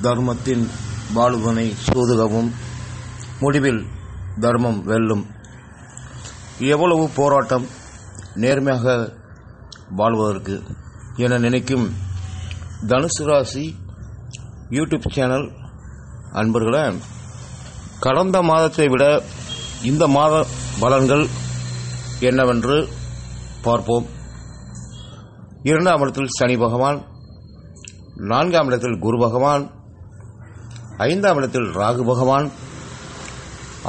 தர்மத்தின் வாழ்வனை சூதுகவும் முடிவில் தர்மம் வெல்லும். எவ்வளவு போராட்டம் நேர்மையாக வாழ்வதற்கு என நினைக்கும் தனுசு ராசி யூடியூப் சேனல் அன்பர்களே, கடந்த மாதத்தை விட இந்த மாத பலன்கள் என்னவென்று பார்ப்போம். 2ஆம் இடத்தில் சனி பகவான், 4ஆம் இடத்தில் குரு பகவான், 5ஆம் இடத்தில் ராகு பகவான்,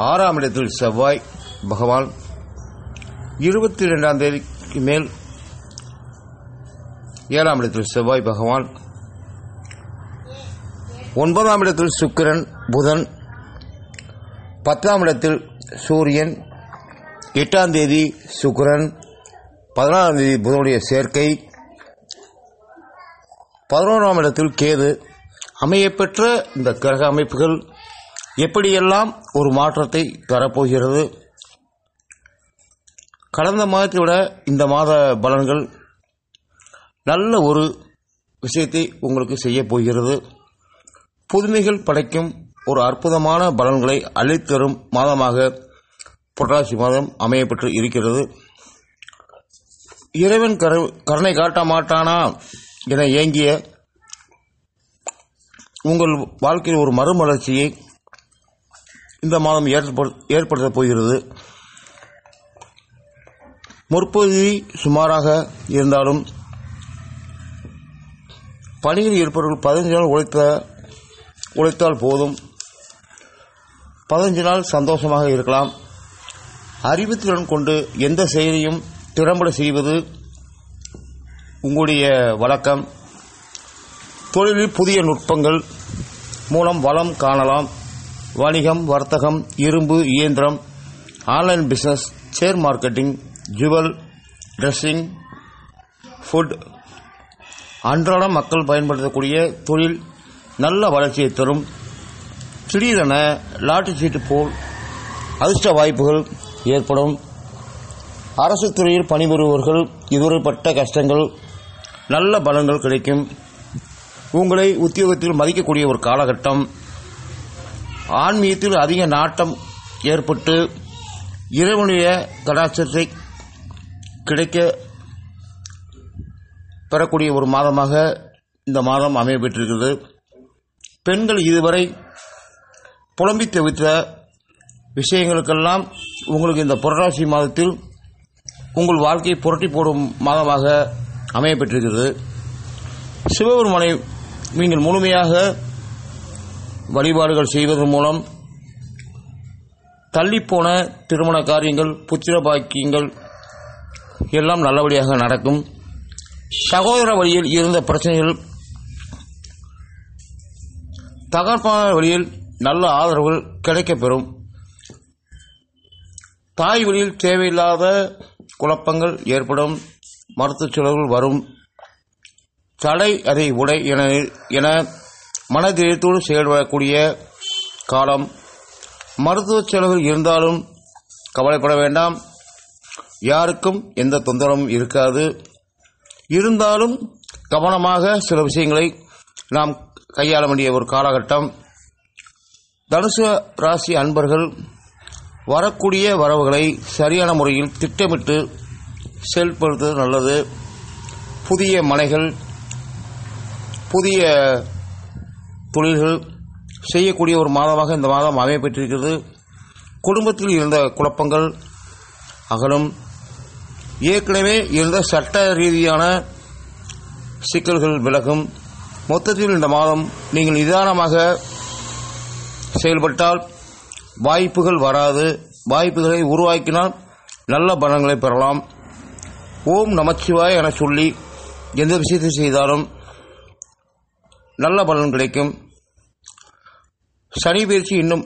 6ஆம் இடத்தில் செவ்வாய் பகவான், 22ஆம் தேதிக்கு மேல் 7ஆம் இடத்தில் செவ்வாய் பகவான், 9ஆம் இடத்தில் சுக்கிரன் புதன், 10ஆம் இடத்தில் சூரியன், 8ஆம் தேதி சுக்கிரன், 14ஆம் தேதி புதனுடைய சேர்க்கை, 11ஆம் இடத்தில் கேது அமையப்பெற்ற இந்த கிரக அமைப்புகள் எப்படியெல்லாம் ஒரு மாற்றத்தை தரப்போகிறது? கடந்த மாதத்தை விட இந்த மாத பலன்கள் நல்ல ஒரு விஷயத்தை உங்களுக்கு செய்ய போகிறது. புதுமைகள் படைக்கும் ஒரு அற்புதமான பலன்களை அளித்தரும் மாதமாக புரட்டாசி மாதம் அமையப்பெற்று இருக்கிறது. இறைவன் கருணை காட்ட மாட்டானா என ஏங்கிய உங்கள் வாழ்க்கையில் ஒரு மறுமலர்ச்சியை இந்த மாதம் ஏற்படுத்தப் போகிறது. முற்பகுதி சுமாராக இருந்தாலும் பணியில் இருப்பவர்கள் 15 நாள் உழைத்தால் போதும். 15 நாள் சந்தோஷமாக இருக்கலாம். அறிவுத்திறன் கொண்டு எந்த செயலையும் திறம்பட செய்வது உங்களுடைய வழக்கம். தொழிலில் புதிய நுட்பங்கள் மூலம் வளம் காணலாம். வணிகம், வர்த்தகம், இரும்பு, இயந்திரம், online business, share marketing, jewel, dressing, food, அன்றாட மக்கள் பயன்படுத்தக்கூடிய தொழில் நல்ல வளர்ச்சியை தரும். திடீரென லாட்டரி சீட்டு போல் அதிர்ஷ்ட வாய்ப்புகள் ஏற்படும். அரசு துறையில் பணிபுரிபவர்கள் இதுவரைப்பட்ட கஷ்டங்கள் நல்ல பலன்கள் கிடைக்கும். உங்களை உத்தியோகத்தில் மதிக்கக்கூடிய ஒரு காலகட்டம். ஆன்மீகத்தில் அதிக நாட்டம் ஏற்பட்டு இறைவனுடைய கடாட்சத்தை கிடைக்க பெறக்கூடிய ஒரு மாதமாக இந்த மாதம் அமையப்பெற்றிருக்கிறது. பெண்கள் இதுவரை புலம்பி தவித்த விஷயங்களுக்கெல்லாம் உங்களுக்கு இந்த புரட்டாசி மாதத்தில் உங்கள் வாழ்க்கையை புரட்டி போடும் மாதமாக அமையப்பெற்றிருக்கிறது. சிவபெருமானை நீங்கள் முழுமையாக வழிபாடுகள் செய்வதன் மூலம் தள்ளிப்போன திருமண காரியங்கள், புத்திர பாக்கியங்கள் எல்லாம் நல்லபடியாக நடக்கும். சகோதர வழியில் இருந்த பிரச்சனைகள் தகர்ப்பான வழியில் நல்ல ஆதரவுகள் கிடைக்கப்பெறும். தாய் வழியில் தேவையில்லாத குழப்பங்கள் ஏற்படும். மருத்துவ செலவுகள் வரும். தடை அதை உடை என மனதைரியத்தோடு செயல்படக்கூடிய காலம். மருத்துவ செலவுகள் இருந்தாலும் கவலைப்பட வேண்டாம். யாருக்கும் எந்த தொந்தரவும் இருக்காது. இருந்தாலும் கவனமாக சில விஷயங்களை நாம் கையாள வேண்டிய ஒரு காலகட்டம். தனுசு ராசி அன்பர்கள் வரக்கூடிய வரவுகளை சரியான முறையில் திட்டமிட்டு செயல்படுத்துவது நல்லது. புதிய மனைகள், புதிய தொழில்கள் செய்யக்கூடிய ஒரு மாதமாக இந்த மாதம் அமையப்பெற்றிருக்கிறது. குடும்பத்தில் இருந்த குழப்பங்கள் அகலும். ஏற்கனவே இருந்த சட்ட ரீதியான சிக்கல்கள் விலகும். மொத்தத்தில் இந்த மாதம் நீங்கள் நிதானமாக செயல்பட்டால் வாய்ப்புகள் வராது. வாய்ப்புகளை உருவாக்கினால் நல்ல பலன்களை பெறலாம். ஓம் நமச்சிவாய என சொல்லி எந்த விஷயத்தை செய்தாலும் நல்ல பலன் கிடைக்கும். சனி பயிற்சி இன்னும்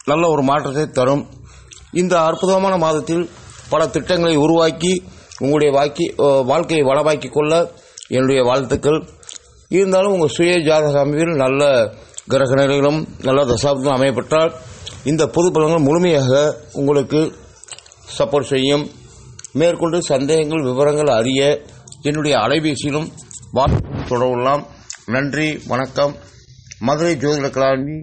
நல்ல ஒரு மாற்றத்தை தரும். இந்த அற்புதமான மாதத்தில் பல திட்டங்களை உருவாக்கி உங்களுடைய வாழ்க்கையை வளமாக்கிக் கொள்ள என்னுடைய வாழ்த்துக்கள். இருந்தாலும் உங்கள் சுய ஜாதக அமைப்பில் நல்ல கிரக நிலைகளும் நல்ல தசாப்தம் அமையப்பட்டால் இந்த பொது பலன்கள் முழுமையாக உங்களுக்கு சப்போர்ட் செய்யும். மேற்கொண்டு சந்தேகங்கள், விவரங்கள் அறிய என்னுடைய அலைபேசியிலும் தொடரலாம். நன்றி, வணக்கம். மதுரை ஜோதிட கலாநிதி